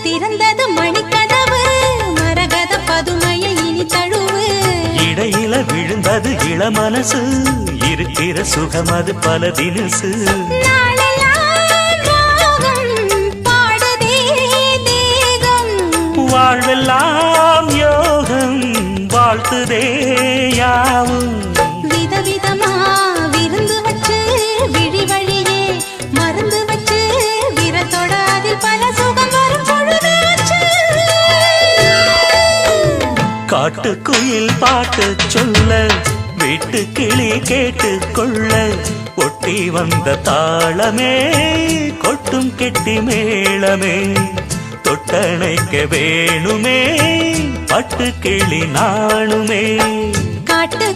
திறந்தது மணிக்கதவு மரகத பதுமையை இனி தழுவு இடையில விழுந்தது இளமனசு இருக்கிற சுகம் அது பல தினசு வாழ்வெல்லாம் யோகம் வாழ்த்துதே யாவும் விதவிதமா விருந்து வச்சு விழி வழியே மருந்து வச்சு விரத்தோட அதில் பல சுகம் வரும் பொழுதாச்சு காட்டுக்குயில் பாட்டு சொல்ல வீட்டு கிளி கேட்டு கொள்ள ஒட்டி வந்த தாளமே கொட்டும் கெட்டி மேளமே தொட்டணைக்க வேணுமே பட்டு கிளி நாணுமே காட்டு